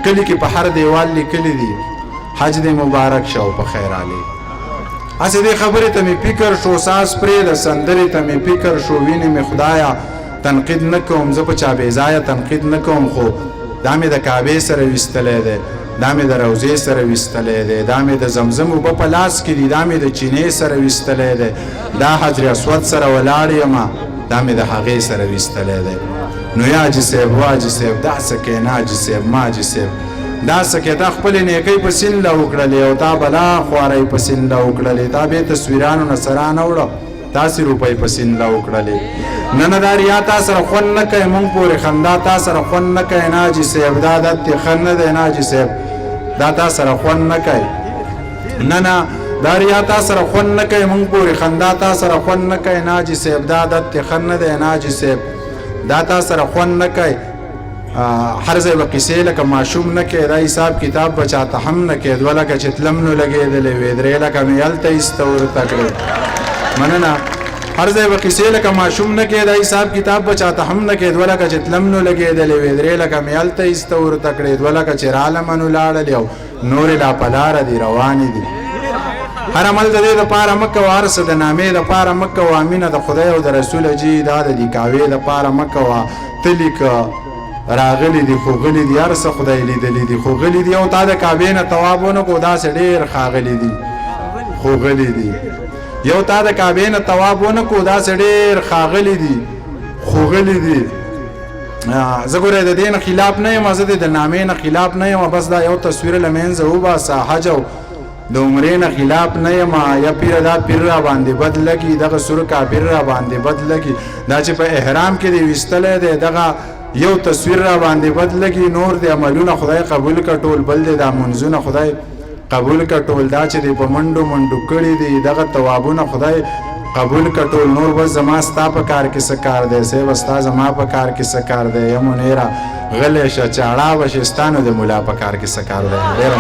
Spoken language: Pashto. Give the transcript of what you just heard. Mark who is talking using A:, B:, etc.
A: کلی کې په هر دیوال لیکلی دي حج دې مبارک شه او په خیر علی. هسې دې خبرې ته مې فکر شو، ساس پرېږده سندرې ته مې فکر شو، وینې مې خدایه تنقید نه کوم، زه په چا بې ځایه تنقید نه کوم، خو دا مې د کعبې سره ویستلی دی، دا مې د روضې سره ویستلی دی، دا مې د زمزم اوبه په لاس کې دي، دا مې د چینې سره ویستلی دی، دا حجر اسود سره ولاړ یمه، دا مې د هغې سره ویستلی دی. نو یا حاجي صاحب وا حاجي صاحب دا څه کوې نه حاجي صاحب ما حاجي صاحب دا څه کوې، تا خپلې نیکۍ په سین له وکړلې او تا بلا خوارۍ په سین له وکړلې، تا بې تصویرانو نه سران وړه، تاسې روپۍ په سین له وکړلې. نه نه دا ریا تا سره خوند نه کوي، مونږ پورې خندا تا سره خوند نه کوي نه حاجي صاحب، دا عادت دې ښه نه دی نه حاجي صاحب، دا تا سره خوند نه کوي. نه نه دا ریا تا سره خوند نه کوي، مونږ پورې خندا تا سره خوند نه کوي نه حاجي صاحب، دا عادت دې ښه نه دی نه حاجي صاحب، دا تا سره خوند نه کوي. هر ځای به قیسې لکه ماشوم نه کوي، دا حساب کتاب به چاته هم نه کوي، دوه لکه چې تلم نو لګېدلې وې، درې لکه مې هلته ایسته ورته کړې. مننه. هر ځای به قیسې لکه ماشوم نه کوي، دا حساب کتاب به چاته هم نه کوي، دوه لکه چې تلم نو لګېدلې وې، درې لکه مې هلته ایسته ورته کړې، دوه لکه چې رالمه نو لاړلې او نورې لا په لاره دي روانې دي. هر عمل د دې دپاره مه کوه، هر څه د نامې دپاره مه کوه، مینه د خدای او د رسول جي دا د دیکاوې دپاره مه کوه. ته لیکه راغلی دي ښوغلي دي، هر څه خدای لیدلی دي ښوغلي دي، او تا د کعبې نه طواف ونه کړو داسې ډېر ښاغلي دي ښوغلي دي. یو تا د کعبې نه طواف ونه کړو داسې ډېر ښاغلي دي ښوغلي دي. زه ګورې د دې نه خلاف نه یم، زه د نامې نه خلاف نه یم، بس دا یو تصویر له منځه وباسه. حج او د عمرې نه خلاف نه یم، یا پیر دا پیر را باندې بد لګي، دغه سور کافر را باندې بد لګي، دا چې په احرام کې دی ویستلی دی دغه یو تصویر را باندې بد لګي، نور د عملونه خدای قبول کړه ټول، بل دی دا منځونه خدای قبول کړه ټول، دا چې دی په منډو منډو کړي دي دغه توابونه خدای قبول کړه ټول. نور بس زما ستا په کار کې څه کار دی صاحب، ستا زما په کار کې څه کار دی، یم منیره غلی شه چاړه به شې، ستا نو د ملا په کار کې څه کار دی. ډېره